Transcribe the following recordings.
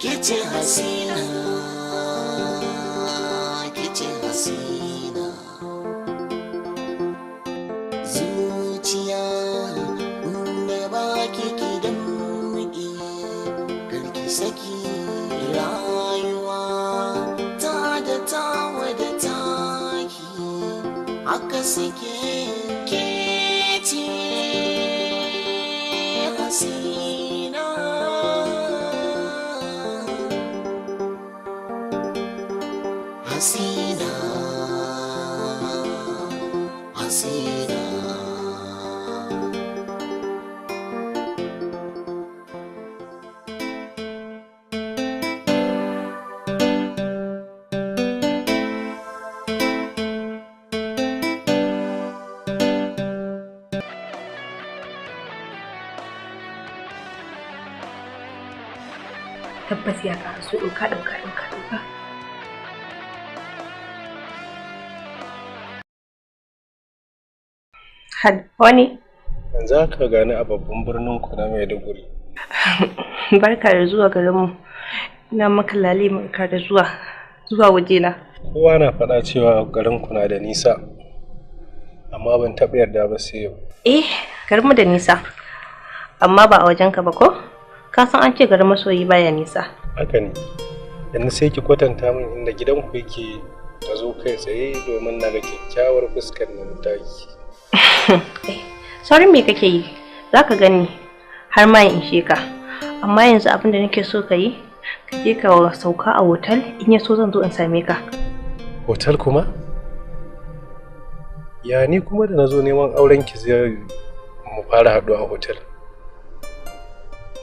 kice Haseena, kice Haseena. Zuciya da baki kidan muke, karki saki rayuwa ta da tawa da taki, haka sake kece Haseena. Haseena, Haseena. Tabbas ya ƙara so ɗauka. Wani? Yanzu aka gani a babban birnin ku na Maiduguri. Barka da zuwa garinmu. Ina maka lale barka da zuwa wajena. Kowa na faɗa cewa garin ku na da nisa, amma ban taɓa yarda ba sai yau. Garinmu da nisa, amma ba a wajenka ba ko? Ka san an ce garin masoyi baya nisa. Haka ne. Yanzu sai ki kwatanta min inda gidan ku yake, ta zo kai tsaye domin na ga kyakkyawar fuskar nan taki. Saurin me kake yi? Za ka gani har ma in ishe ka. Amma yanzu abin da nake so ka yi, ka je ka sauka a hotel, in ya so zan zo in same ka. Hotel kuma? Ya ni kuma da na zo neman auren ki zai mu fara haɗuwa a hotel.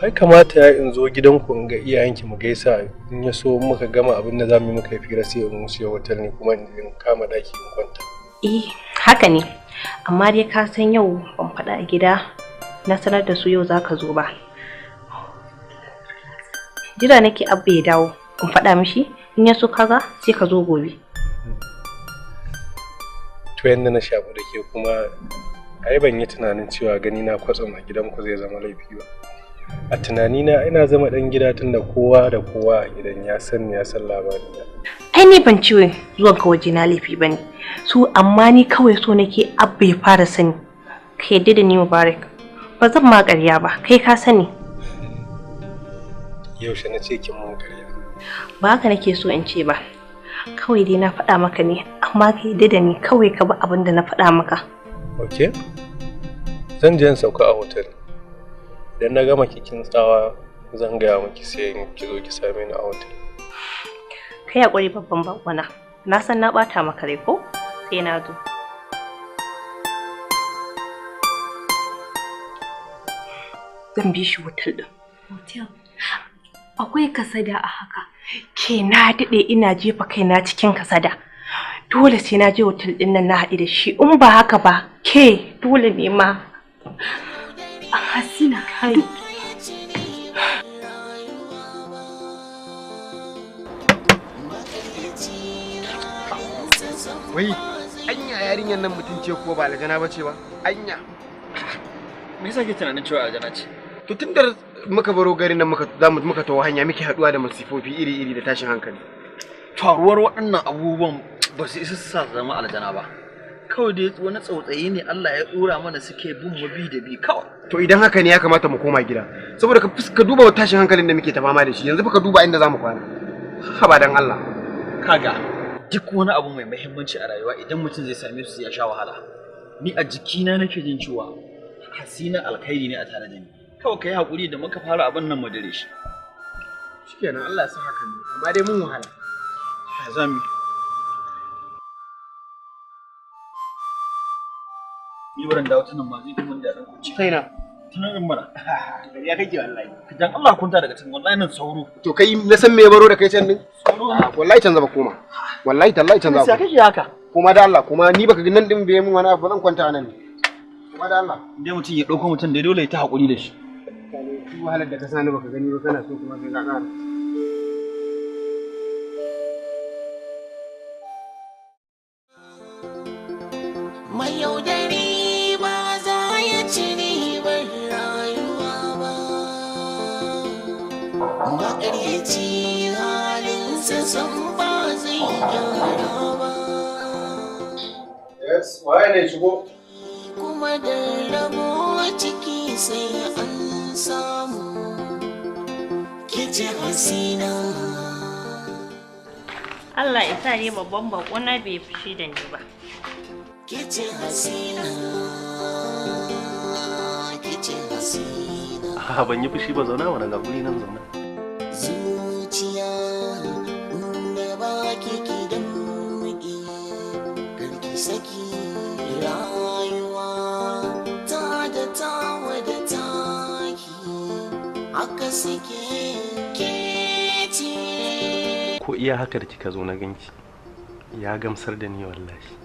Ai kamata ya in zo gidanku in ga iyayenki mu gaisa, in ya so muka gama abin da za mu yi muka yi fira sai in wuce hotel ne kuma in kama ɗaki in kwanta. Haka ne. Amma dai ka san yau ban faɗa a gida na sanar da su yau za ka zo ba. Jira nake abu ya dawo in faɗa mishi, in ya so kaga sai ka zo gobe. To yanda na shafu da ke kuma ai ban yi tunanin cewa gani na kwatsam a gidanku zai zama laifi ba. A tunanina ina zama ɗan gida tunda kowa da kowa a gidan ya san labarina. Ai ni ban ciwo zuwan ka waje na laifi bane. Amma ni kawai so nake abba ya fara sani. Ka yadda da ni Mubarak. Ba zan ma ƙarya ba, kai ka sani. Yaushe na ce kin mun ƙarya? Ba haka nake so in ce ba. Kawai dai na faɗa maka ne, amma ka yadda da ni kawai ka bi abin da na faɗa maka. Okay. Zan je in sauka a hotel. Idan na gama kikin tsawa zan gaya miki sai ki zo ki same ni a hotel. Kai hakuri babban bakwana. Na san na bata maka rai ko? Sai na zo. Zan bi shi hotel din. Hotel. Akwai kasada a haka. Ke na dade ina jefa kaina cikin kasada. Dole sai na je hotel din nan na haɗu da shi. In ba haka ba, ke dole ne ma. Haseena, kai. Wai, anya yarinyar nan mutum ce ko ba aljana bace ba? Anya. Me yasa ke tunanin cewa aljana ce? To tunda muka baro garin nan muka tawo hanya muke haduwa da masifofi iri-iri da tashin hankali. Faruwar waɗannan abubuwan ba su isa su sa zama aljana ba. Kawai dai wani tsautsayi ne Allah ya dora mana suke bin mu bi da bi kawai. To idan haka ne ya kamata mu koma gida. Saboda ka duba tashin hankalin da muke ta fama da shi. Yanzu fa ka duba inda zamu kwana. Haba dan Allah. Kaga duk wani abu mai muhimmanci a rayuwa idan mutum zai same su ya sha wahala. Ni a jikina nake jin cewa Haseena alkhairi ne a tare da ni. Kawai kai hakuri da muka fara abin nan mu dare shi. Shikenan Allah ya sa haka ne. Amma dai mun wahala. Zami. Ni wurin da wata nan ma zai mun da kuci. Kai na. Tunanin mana. Ya kake wallahi. Dan Allah kunta daga cikin wallahi nan sauro. To kai na san me ya baro da kai can din? Wallahi can zaba koma. Wallahi tallahi can zaba. Sai kake haka. Kuma da Allah, kuma ni baka nan din bai mun wani abu zan kwanta nan ne. Kuma da Allah. Indai mutum ya dauko mutum da dole ya ta hakuri da shi. Kai wahalar da ka sani baka gani ba kana so kuma sai ka ƙara. Mai yaudari ba za ya ci ribar rayuwa ba. maƙaryaci halinsa san ba zai gyara ba. Yes, waye ne shigo? Kuma da rabo ciki sai an samu. Kice Haseena. Allah ya sa ni babban bako na bai fushi da ni ba. Kice Haseena. Kice Haseena. Ah, ban yi fushi ba, zauna wannan ga guri nan zauna. Zuciya da baki ki damƙe, karki saki rayuwa ta da tawa da taki, aka sake keci. Ko iya haka da kika zo na ganki ya gamsar da ni wallahi.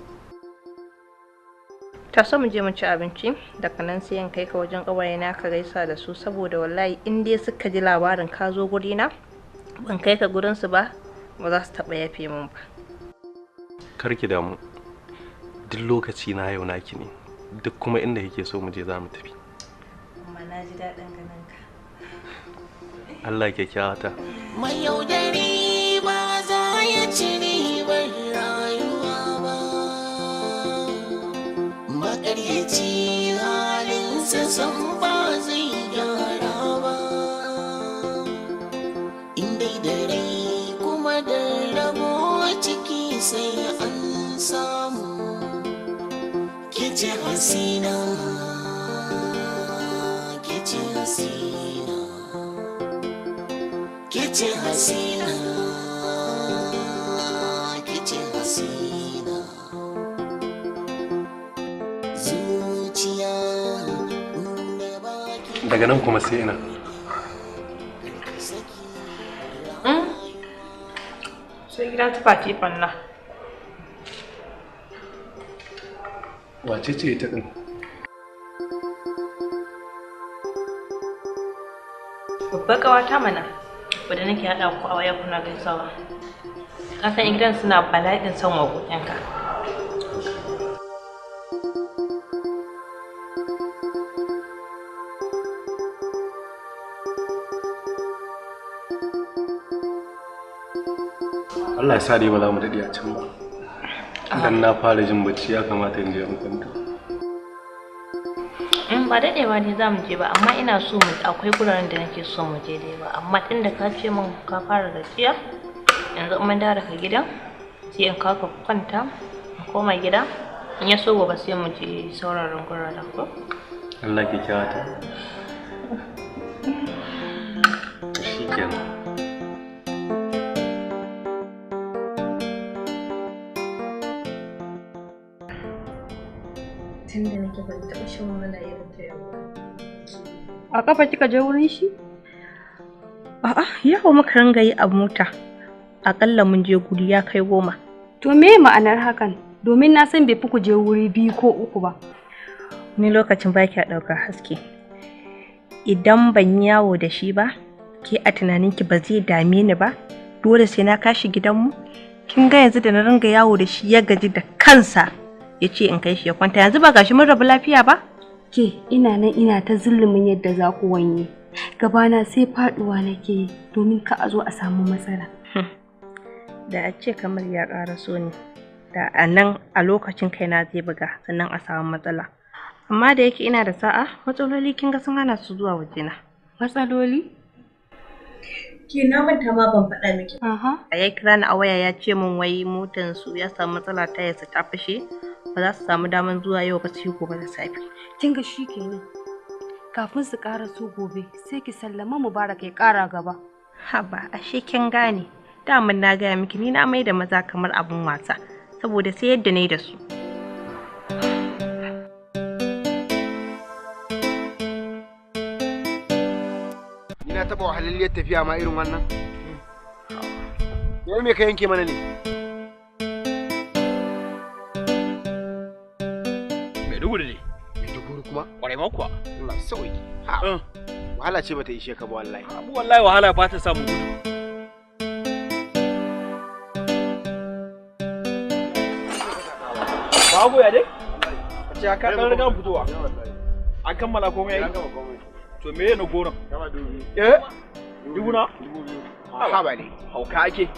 Ta so mu je mu ci abinci daga nan sai in kai ka wajen ƙawaye na ka gaisa da su saboda wallahi in dai suka ji labarin ka zo guri na ban kai ka gurin su ba za su taɓa yafe min ba. Kar ki damu, duk lokaci na yau naki ne, duk kuma inda kike so mu je za mu tafi. Amma na ji daɗin ganin ka. Allah kyakkyawa ta. Mai yaudari ba za ya ci ribar rayuwa ba. Maƙaryaci halinsa san ba zai gyara ba. Inda da rai kuma da rabo ciki sai an samu. Kice Haseena. Kice Haseena. Kice Haseena. Kice Haseena. Zuciya da baki Daga nan kuma sai ina. saki. Sai gidan tufa tifan nan. Wace ce ita din? Babbar ƙawata mana wadda nake haɗa ku a waya kuna gaisawa. Ka san gidan suna bala'in son waƙoƙinka. Allah ya sa dai ba za mu daɗe a can ba. Idan na fara jin bacci ya kamata in je in kwanta. Ba daɗewa ne za mu je ba amma ina so mu akwai guraren da nake so mu je dai ba amma tunda ka ce min ka fara gajiya yanzu in mun dawo daga gidan sai in kawo ka kwanta in koma gida in ya so gobe sai mu je sauraron guraren ko. Allah kyakkyawa ta. Shi kenan. Tunda nake ban taɓa shan wahala irin ta yau ba. A kafa kika je wurin shi? A'a, yawo muka ringa yi a mota. Akalla mun je guri ya kai 10. To me ma'anar hakan? Domin na san bai fi ku je wuri 2 ko 3 ba. Ni lokacin ba ki ɗaukar haske. Idan ban yawo da shi ba, ke a tunaninki ba zai dame ni ba? Dole sai na kashi gidanmu? Kin ga yanzu da na ringa yawo da shi ya gaji da kansa. Ya ce in kai shi ya kwanta. Yanzu ba gashi mun rabu lafiya ba? Ke ina nan ina ta zulumin yadda za ku wanye. Gabana sai faduwa nake yi domin ka a zo a samu matsala. Da a ce kamar ya ƙara so ne. Da a nan a lokacin kaina zai buga sannan a samu matsala. Amma da yake ina da sa'a, matsaloli kin ga sun hana su zuwa wajena. Matsaloli? Ke na manta ma ban faɗa miki. A ya kira ni a waya ya ce min wai motar su ya samu matsala ta yasa ta fashe. Ba za su samu daman zuwa yau ba sai gobe da safe. Kin ga shi kenan. Kafin su ƙara so gobe sai ki sallama Mubarak ya ƙara gaba. Haba, ashe kin gane. Daman na gaya miki ni na mai da maza kamar abun wasa saboda sai yadda nayi da su. Ina taɓa wahalalliyar tafiya ma irin wannan. Yau me ka yanke mana ne? Maiduguri ne. Maiduguri kuma? Ƙwarai ma kuwa. Allah sauki. Ha. Wahala ce bata ishe ka ba wallahi. Abu wallahi wahala ba ta samu gudu. Babu ya dai? A ce aka ɗan riga fitowa. An kammala komai yayi? To me na goron? Eh? Dubu na? Ha ba ne. Hauka ake.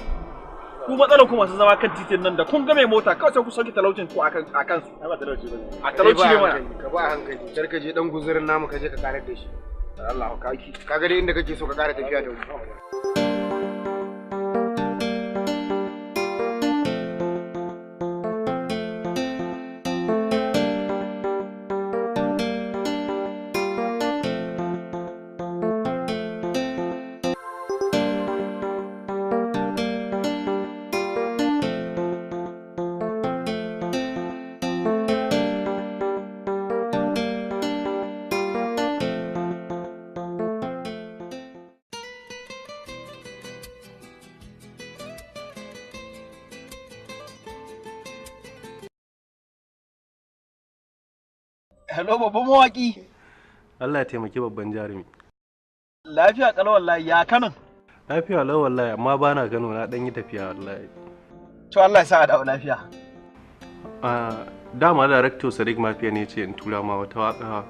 Ku matsalar ku masu zama kan titin nan da kun ga mai mota kawai sai ku sauke talaucin ku akan su. Ai ba talauci bane. A talauci ne mana. Ka ba hankali. Kar ka je dan guzurin namu ka je ka karar da shi. Allah hauka ake. Kaga dai inda kake so ka kara tafiya da mu. Hello babban mawaki. Allah ya taimaki babban jarumi. Lafiya kalau wallahi ya kanan. Lafiya lau wallahi amma bana Kano na dan yi tafiya wallahi. To Allah ya sa a dawo lafiya. Dama director Sadiq Mafiya ne ce in tura ma wata waka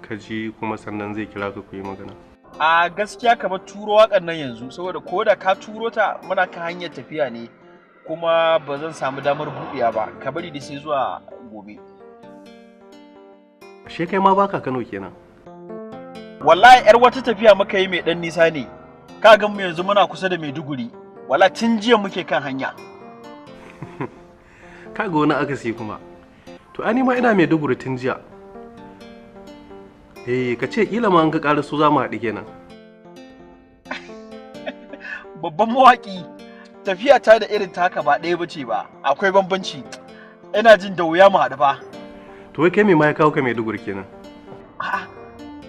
ka ji kuma sannan zai kira ka ku yi magana. A gaskiya ka bar turo wakan nan yanzu saboda ko da ka turo ta muna kan hanyar tafiya ne kuma ba zan samu damar buɗiya ba ka bari da sai zuwa gobe. She kai ma baka Kano kenan. Wallahi yar wata tafiya muka yi mai dan nisa ne. Ka ga mu yanzu muna kusa da Maiduguri. Wallahi tun jiya muke kan hanya. Ka ga wani akasi kuma. To ani ma ina Maiduguri tun jiya. Ka ce kila ma an ka ƙara su za mu haɗu kenan. Babban mawaƙi tafiya ta da irin taka ba ɗaya bace ba. Akwai bambanci. Ina jin da wuya mu haɗu fa. To wai kai me ma ya kawo ka Maiduguri kenan? A'a.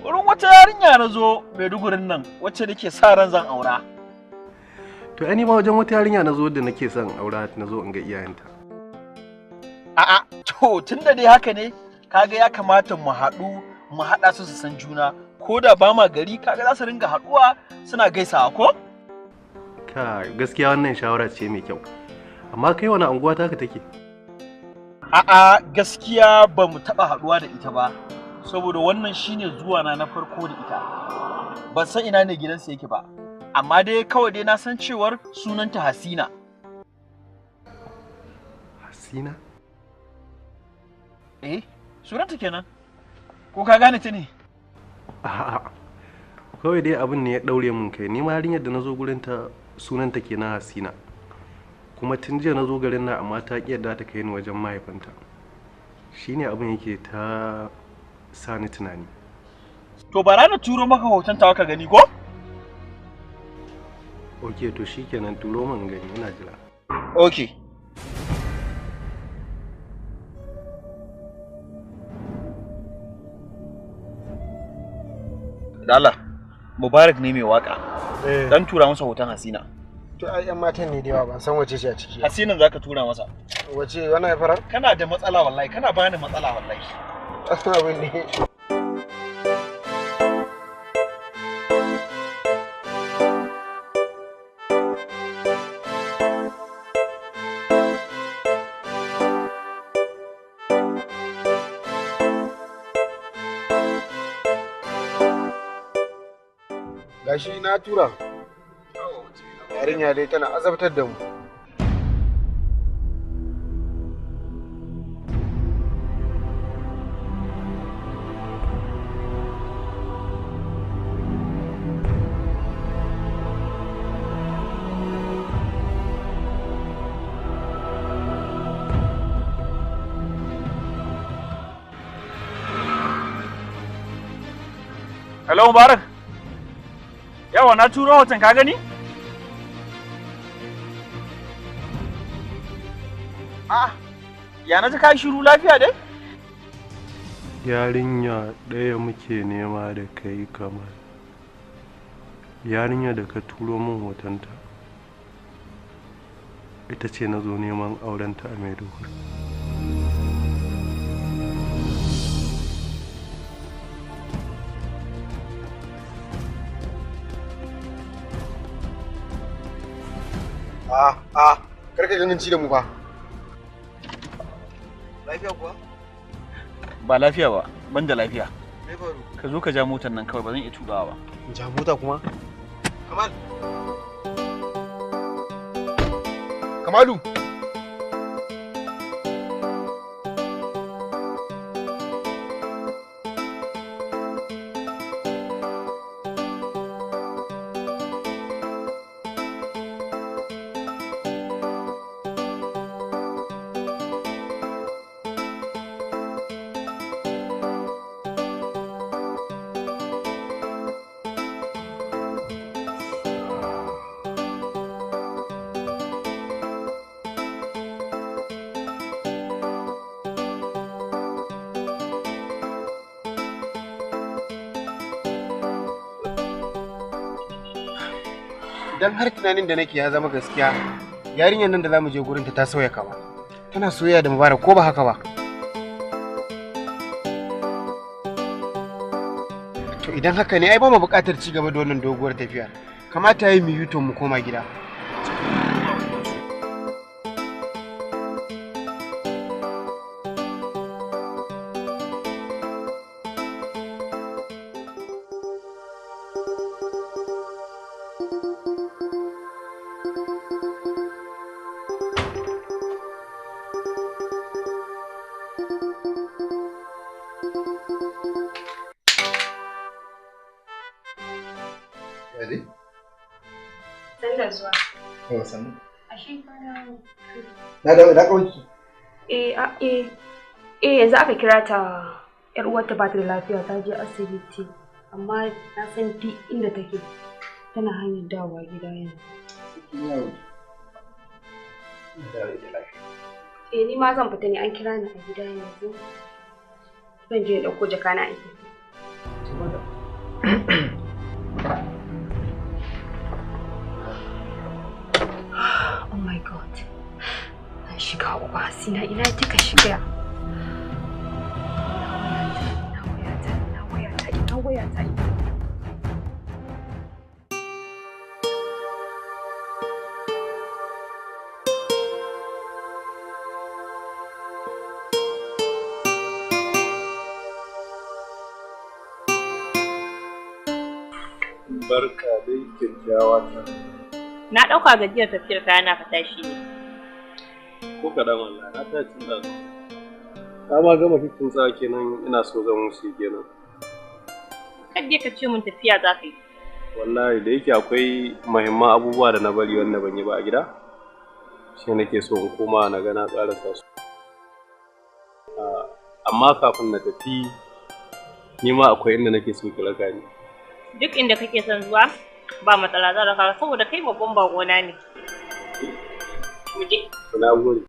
Wurin wata yarinya na zo Maidugurin nan wacce nake sa ran zan aura. To ani ma wajen wata yarinya na zo da nake son aura na zo in ga iyayenta. A'a, to tunda dai haka ne, kaga ya kamata mu haɗu mu haɗa su san juna. Ko da ba ma gari kaga za su ringa haɗuwa suna gaisawa ko? Ka gaskiya wannan shawara ce mai kyau. Amma kai wani anguwa taka take? A'a, gaskiya ba mu taɓa haɗuwa da ita ba. Saboda wannan shine zuwa na farko da ita. Ban san ina ne gidansa yake ba. Amma dai kawai dai na san cewar sunanta Haseena. Haseena? Sunanta kenan. Ko ka gane ta ne? A'a. Kawai dai abin ne ya daure mun kai. Ni ma yarinyar da nazo gurin ta sunanta kenan Haseena. Kuma tun jiya nazo garin nan amma ta ki yadda ta kai ni wajen mahaifanta. Shine abin yake ta sani tunani. To bara na turo maka hoton ta ka gani ko? Okay, to shikenan turo min gani ina jira. Okay. Allah, Mubarak ne mai waka. Dan tura masa hoton Haseena. To ai yan matan ne da yawa ban san wace ce a ciki. Haseenan zaka tura masa. Wace wannan farar? Kana da matsala wallahi, kana bani matsala wallahi. Abin ne. Gashi na tura. Yarinya dai tana azabtar da mu. Hello Mubarak. Yawa na turo hoton ka gani? Ya na ji ka shiru lafiya dai? Yarinya ɗaya muke nema da kai kamar. Yarinya da ka turo min hotonta. Ita ce na zo neman aurenta a Maiduguri. Karka ganganci da mu fa. Lafiya kuwa? Ba lafiya ba, ban da lafiya. Me faru? Ka zo ka ja motar nan kawai ba zan iya tudawa ba. Ja mota kuma? Kamal. Kamalu. Dan har tunanin da nake ya zama gaskiya, yarinyar nan da zamu je gurin ta sauya kama. Tana soyayya da Mubarak ko ba haka ba? To idan haka ne ai ba mu buƙatar ci gaba da wannan doguwar tafiya. Kamata yayi mu yuton mu koma gida. Sanda zuwa. Yawa sannu. Ashe kana Na da kawai. yanzu aka kira ta yar uwarta ba ta da lafiya ta je asibiti amma na san duk inda take tana hanyar dawowa gida yanzu. Ni ma zan fita ne an kira ni a gida yanzu. Zan je in ɗauko jakana in tafi. Oh my God. Na shiga uku Haseena ina kika shiga? Ina wayata. Barka dai kyakkyawa ta. Na ɗauka gajiyar tafiyar kaya na fata shi ne. Ko kaɗan wallahi na ta cin da ta ma gama fikin tsawa kenan ina so zan wuce kenan. Kadai ka ce mun tafiya za ka yi. Wallahi da yake akwai muhimman abubuwa da na bari wanda ban yi ba a gida. Shi nake so in koma na ga na ƙarasa su. Amma kafin na tafi ni ma akwai inda nake so ki raka ni. Duk inda kake son zuwa ba matsala za ka saboda kai babban bagona ne. Muje. Na gode.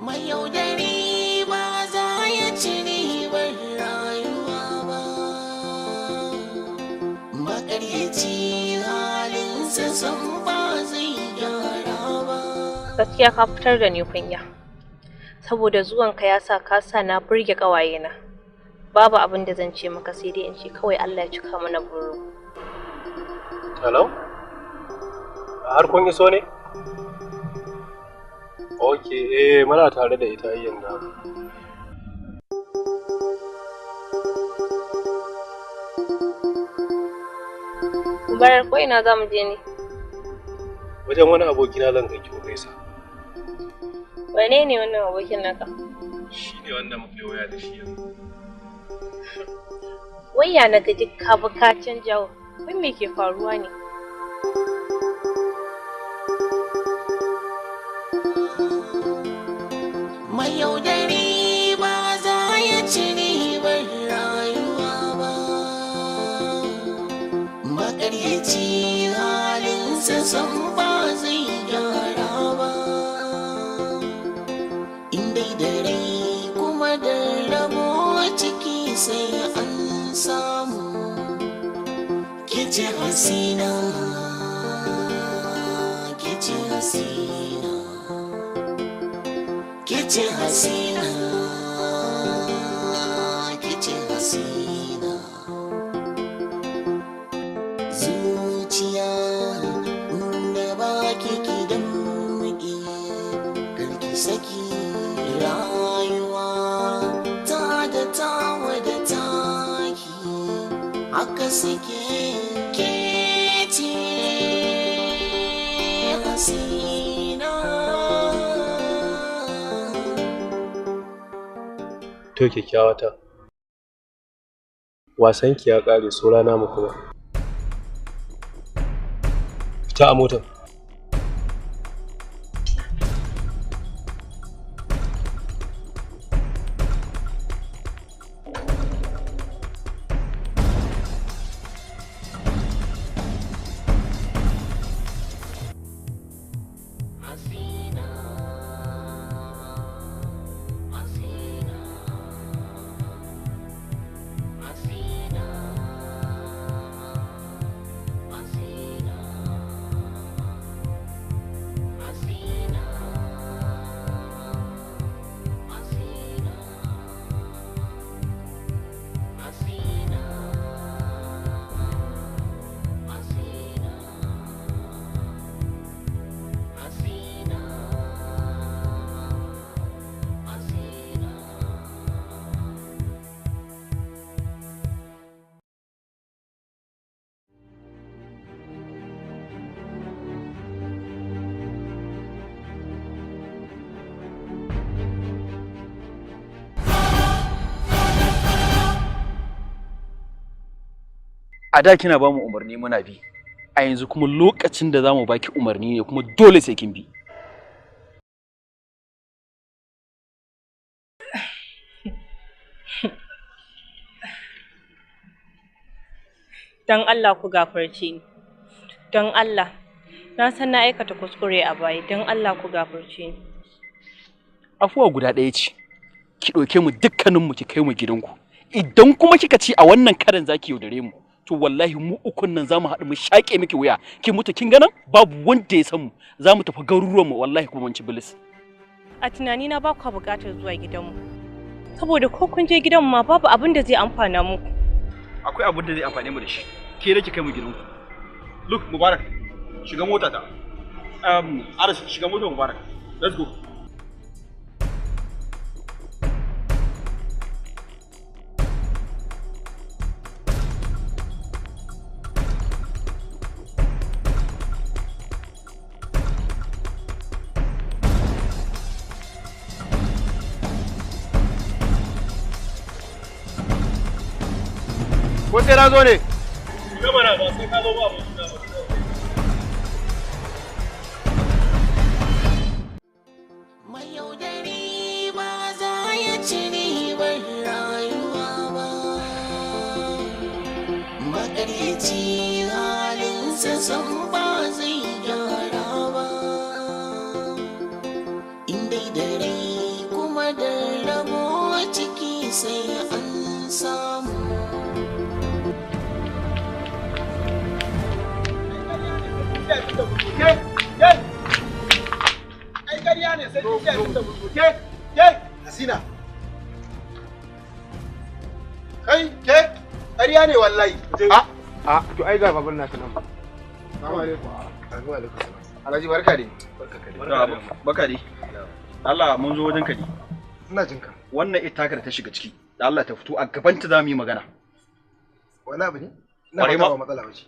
Mai yaudari ba za ya ci ribar rayuwa ba. Makaryaci halinsa san ba zai gyara ba. Gaskiya ka fitar da ni kunya. Saboda zuwanka ya sa ka sa na burge ƙawayena. Babu abin da zan ce maka sai dai in ce kawai Allah ya cika mana buru. Hello? Har kun iso ne? Okay, muna tare da ita yanzu. Barar ko ina za mu je ne? Wajen wani abokina zan kai ki gaisa. Wane ne wannan abokin naka? Shi ne wanda muka yi waya da shi yanzu. Wayya na gaji ka bi ka canja wai me ke faruwa ne? Mai yaudari ba za ya ci ribar rayuwa ba. Makaryaci halinsa san ba zai gyara ba. Indai da rai kuma da rabo ciki sai an samu. Kice Haseena, kice Haseena, kice Haseena, kice Haseena. Zuciya da baki ki damƙe, karki saki rayuwa ta da tawa da taki. Haka suke ke ce Haseena. To kyakkyawata. Wasanki ya ƙare, so rana mu kuma. Fita a motar. A da kina ba mu umarni muna bi, a yanzu kuma lokacin da za mu baki umarni ne kuma dole sai kin bi. Don Allah ku gafarce ni. Don Allah. Na san na aikata kuskure a baya. Don Allah ku gafarce ni. Afuwa guda ɗaya ce. Ki ɗauke mu dukkaninmu ki kai mu gidanku. Idan kuma kika ci a wannan karan zaki yaudare mu, to wallahi mu ukun nan zamu haɗu mu shaƙe miki wuya. Ki mutu kin ganan babu wanda ya san mu. Zamu tafi garuruwan mu wallahi kuma mun ci bilis. A tunanina ba ku buƙatar zuwa gidanmu. Saboda ko kun je gidanmu ma babu abin da zai amfana muku. Akwai abin da zai amfane mu da shi. Ke nake kai mu gidanku. Look Mubarak, shiga mota ta. Aras shiga mota Mubarak. Let's go. Ko sai na zo ne? Gaba na ba sai ka zo ba mu. Mai yaudari ba za ya ci ribar rayuwa ba. Maƙaryaci halinsa san ba zai gyara ba. Inda da rai kuma da rabo ciki sai an samu. Ai ƙarya ne sai kin ce da burbuke. Haseena. Kai ke ƙarya ne wallahi. To ai ga babur naka nan. Assalamu alaikum. Assalamu alaikum. Alhaji barka dai. Barka dai. Allah mun zo wajen ka ne. Ina jin ka. Wannan ita ka da ta shiga ciki. Da Allah ta fito a gaban ta zamu yi magana. Wani abu ne? Ina ba matsala bace.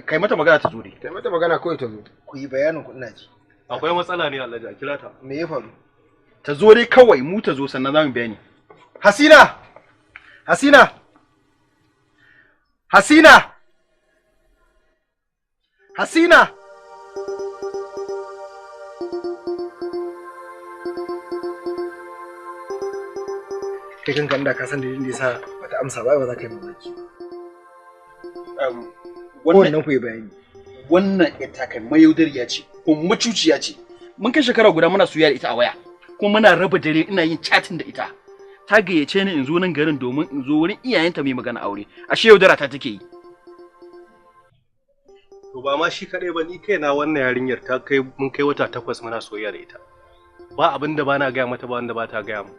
Kai mata magana ta zo dai. Kai mata magana kawai ta zo. Ku yi bayanin ku ina ji. Akwai matsala ne Alhaji, a kira ta. Me ya faru? Ta zo dai kawai mu ta zo sannan zamu bayani. Haseena! Haseena! Haseena! Haseena! Kai kanka inda ka san dalilin da yasa bata amsa ba za ka yi mamaki. Wannan ku yi bayani. Wannan ita kai mayaudariya ce ko macuciya ce. Mun kai shekara guda muna soyayya da ita a waya. Kuma muna raba dare ina yin chatting da ita. Ta gayyace ni in zo nan garin domin in zo wurin iyayenta mai magana aure. Ashe yaudara ta take yi. To ba ma shi kadai ba, ni kaina wannan yarinyar ta kai mun kai wata 8 muna soyayya da ita. Ba abin da bana gaya mata ba wanda ba ta gaya mu.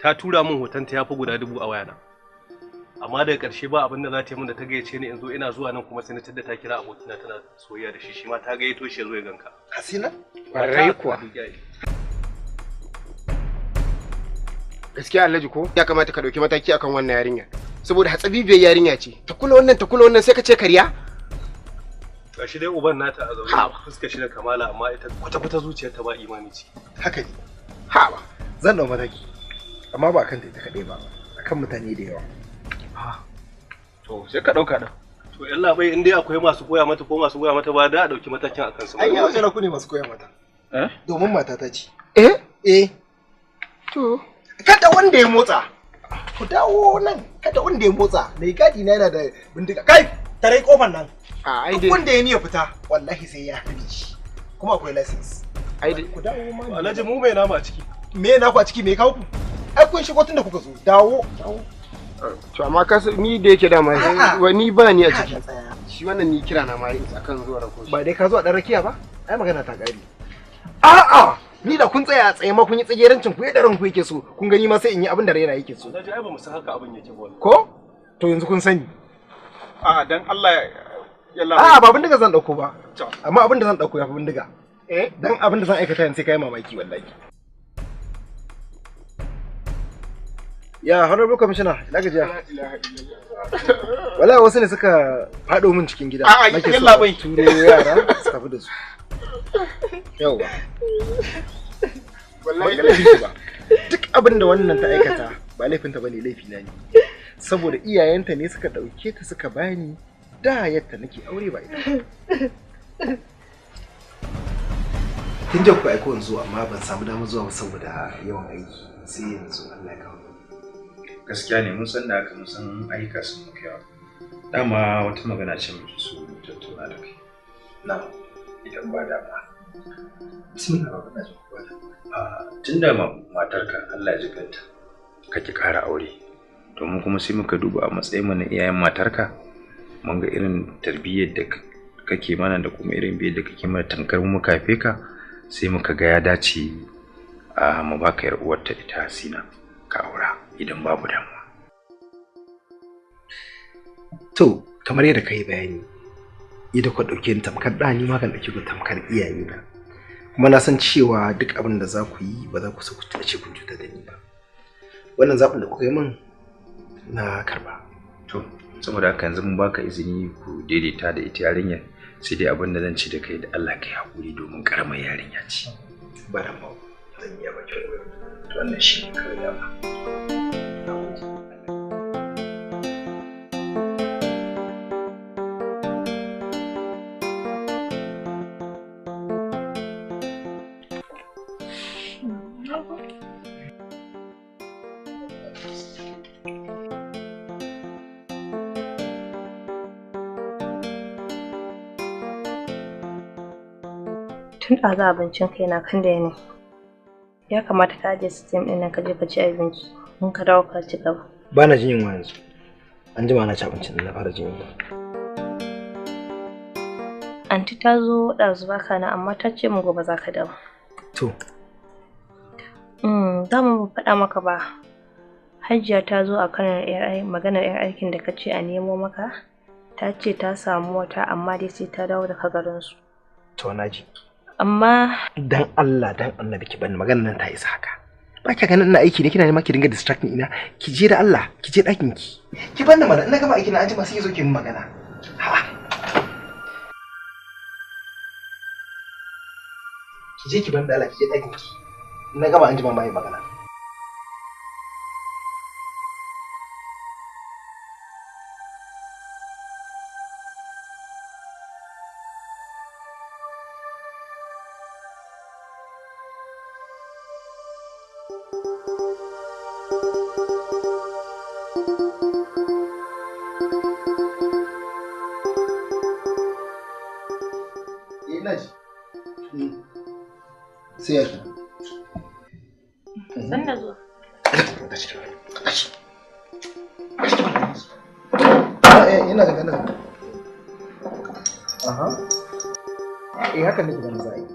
Ta tura min hoton ta yafi guda 1000 a wayana. Amma daga ƙarshe ba abin da za ta yi min da ta gayyace ni in zo ina zuwa nan kuma sai na tada ta kira abokina tana soyayya da shi, shi ma ta gayyato shi ya zo ya ganka. Haseena? Ƙwarai kuwa. Gaskiya Alhaji ko ya kamata ka dauki mataki akan wannan yarinya saboda hatsabibiyar yarinya ce. Ta kula wannan sai ka ce kariya? gashi dai uban nata a zaune fuskar shi da kamala amma ita kwata-kwata zuciyarta ba imani ce. Haka ne. Ha ba. Zan dau mataki. Amma ba kan ta ita kaɗai ba, akan mutane da yawa. To sai ka ɗauka ɗan. To yan labai in dai akwai masu koya mata ko masu koya mata ba da a ɗauki matakin akan su. Ai yawa ku ne masu koya mata. Domin mata ta ce. To. Kada wanda ya motsa. Ku dawo nan. Kada wanda ya motsa. Mai gadi na yana da bindiga. Kai, tare kofar nan. Ai dai. Wanda ya niya fita, wallahi sai ya harbe shi. Kuma akwai license. Ai dai. Ku dawo ma. Alhaji mu mai nama a ciki. Me na ku a ciki me kawo ku? Ai kun shigo tun da kuka zo. Dawo. To amma ka ni da yake dama ni ba ni a ciki. Shi wannan ni kira na mai akan zuwa rako. Ba dai ka zo a dan rakiya ba? Ai magana ta kare. A'a, ni da kun tsaya a tsaye ma kun yi tsagerancin ku yadda ranku yake so. Kun gani ma sai in yi abin da raina yake so. Alhaji ai ba mu san haka abin yake ba. Ko? To yanzu kun sani. A dan Allah yalla. A'a ba bindiga zan dauko ba. Amma abin da zan dauko ya fi bindiga. Dan abin da zan aikata yanzu sai kai mamaki wallahi. Ya honorable commissioner, ina gajiya. Wala wasu ne suka fado min cikin gida. Nake so turo yara su tafi da su. Yauwa. Wallahi laifi ba. Duk abin da wannan ta aikata ba laifinta bane, laifi na ne. Saboda iyayenta ne suka dauke ta suka bani da yadda nake aure ba ita. Tun da ku aiko yanzu amma ban samu damar zuwa saboda yawan aiki. Sai yanzu Allah ya kawo. Gaskiya ne mun san da haka, mun san ayyuka sun muke yawa. Dama wata magana ce muke so mu tattauna da kai. Na, idan ba da ba. Bismillah ba da ba. Tunda matarka Allah ya ji kanta kake ƙara aure. Domin kuma sai muka duba a matsayin mu na iyayen matarka mun ga irin tarbiyyar da kake mana da kuma irin biyar da kake mana tankar mu muka haife ka, sai muka ga ya dace mu baka yar uwarta ita Haseena ka aura idan babu damuwa. To, kamar yadda ka yi bayani, idan ku ɗauke ni tamkar ɗa, ni ma kan ɗauke ku tamkar iyaye na. Kuma na san cewa duk abin da za ku yi ba za ku so ku tace kun cuta da ni ba. Wannan zaɓin da kuka yi min na karba. To, saboda haka yanzu mun baka izini ku daidaita da ita yarinyar, sai dai abin da zan ci da kai da Allah kai haƙuri domin ƙaramar yarinya ce. Ba da ma zan iya bakin wurin. To wannan shi ne kawai dama. Tun ɗazu abincin kai na kan da ne. Ya kamata ka ajiye system ɗin nan ka je ka ci abinci. In ka dawo ka ci gaba. Ba na jin yunwa yanzu. An jima na ci abincin na fara jin yunwa. Anti ta zo ɗazu baka na amma ta ce min gobe za ka dawo. To. Za mu faɗa maka ba. Hajiya ta zo a kan maganar 'yar aikin da ka ce a nemo maka. Ta ce ta samu wata amma dai sai ta dawo daga garinsu. To na ji. Amma dan Allah dan annabi ki bani maganar nan ta isa haka. Ba ki ganin ina aiki ne kina nema ki dinga distracting ina. Ki je da Allah, ki je ɗakin ki. Ki bani mana ina gama aiki na anjima sai ki zo ki min magana. Ha. Ki je ki bani da Allah ki je ɗakin ki. Ina gama anjima ma yi magana. Sai ya kira. San da zuwa. Ina da ganin. Aha. Haka ne gidan zai.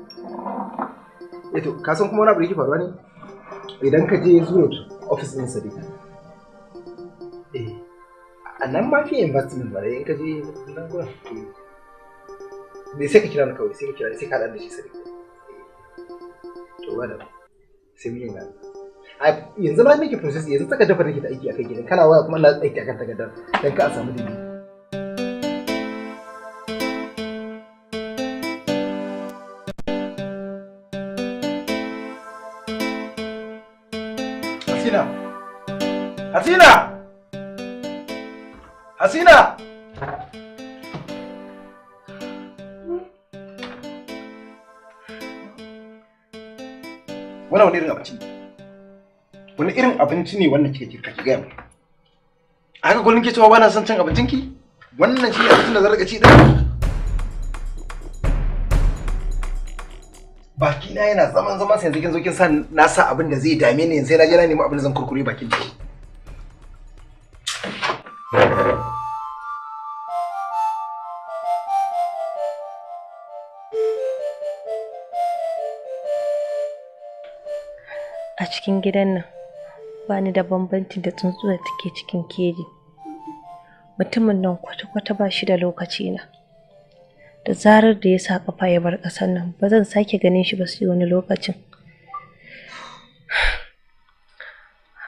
To ka san kuma wani abu da yake faruwa ne? Idan ka je zuwa office din Sadiq. A nan ma fi investment bare in ka je nan gurin. Sai ka kira ni kawai, sai ka kira ni sai ka da shi Sadiq. To wala. Sai mun yi gani. Yanzu ma nake process yanzu saka dafa nake da aiki akai gidan. Kana waya kuma na aiki akan takardar dan ka a samu dindi. Haseena! Haseena! Haseena! Wannan wani irin abinci ne? Wani irin abinci ne wannan kika girka ki gaya mu? A haka kullum ke cewa ba na son cin abincinki? Wannan shi abincin da zan riƙa ci ɗin? Baki na yana zaman sai yanzu kin zo kin sa na sa abin da zai dame ni yanzu sai na je na nemi abin da zan kurkure bakin ki. A cikin gidan nan ba ni da bambanci da tsuntsu da take cikin keji. Mutumin nan kwata-kwata ba shi da lokaci na. Da zarar da ya sa kafa ya bar ƙasar nan ba zan sake ganin shi ba sai wani lokacin.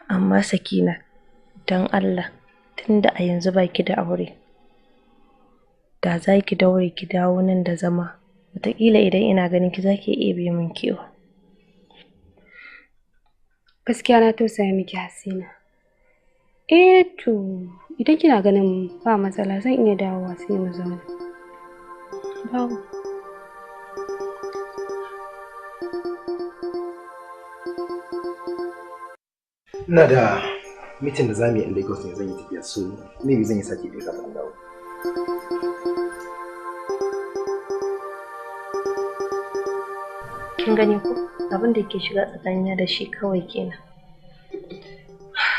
Amma Sakina, don Allah, tunda a yanzu ba ki da aure, da za ki daure ki dawo nan da zama, wataƙila idan ina ganin ki za ki iya biye min kewa. Gaskiya na tausaya miki Haseena. To idan kina ganin ba matsala zan iya dawowa sai mu zauna. Babu. Ina da mitin da zamu yi a Lagos ne, zan yi tafiya so maybe zan yi sati ɗaya kafin dawo. Kin gani ko abin da ke shiga tsakanina da shi kawai kenan.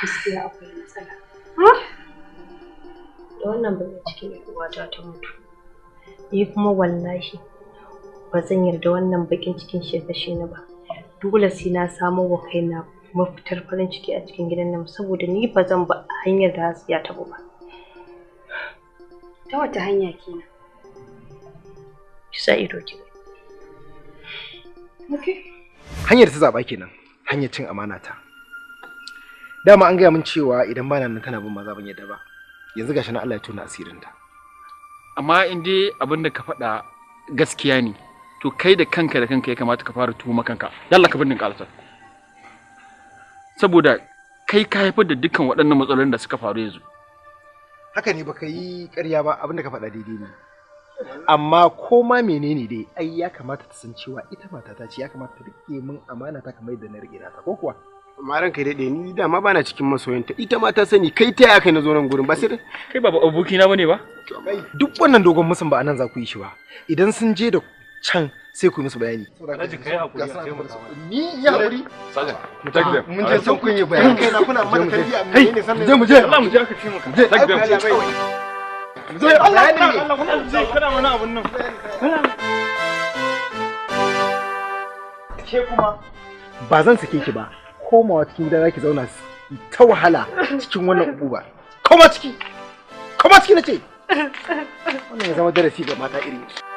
Gaskiya akwai matsala. Da wannan bakin cikin uwata ta mutu. Ni kuma wallahi ba zan yarda wannan bakin cikin shi kashe ni ba. Dole sai na samu wa kaina mafitar farin ciki a cikin gidan nan saboda ni ba zan ba hanyar da Hasiya ta ba. Ta wata hanya kenan? Ki sa ido ki. Okay. Hanyar ta zaba kenan, hanyar cin amana ta. Dama an gaya min cewa idan bana nan tana bin maza ban yadda ba. Yanzu gashi na Allah ya tona asirinta. Amma in dai abin da ka faɗa gaskiya ne, to kai da kanka ya kamata ka fara tuhuma kanka. Yalla ka binne kalata. Saboda kai ka haifar da dukkan waɗannan matsalolin da suka faru yanzu. Haka ne baka yi ƙarya ba, abin da ka faɗa daidai ne. Amma ko ma menene dai ai ya kamata ta san cewa ita matata ce, ya kamata ta rike min amana ta kamar yadda na rike nata, ko kuwa? Amma ranka daɗe ni dama bana cikin masoyanta, ita ma ta sani kai ta yaka na zo nan gurin ba sai kai ba abokina bane ba? Duk wannan dogon musun ba anan za ku yi shi ba. Idan sun je da can sai ku yi musu bayani. Alhaji kai hakuri sai mu ni ya hakuri sajan mu take da mun je san kun yi bayani kai na kuna mana tarbiya menene sannan je mu je Allah mu je aka ce maka take da zai Allah ne Allah kuma zai kana mana abun nan ke kuma ba zan sake ki ba, komawa cikin gida zaki zauna ta wahala cikin wannan uba. Koma ciki nace wannan ya zama darasi ga mata irin ki.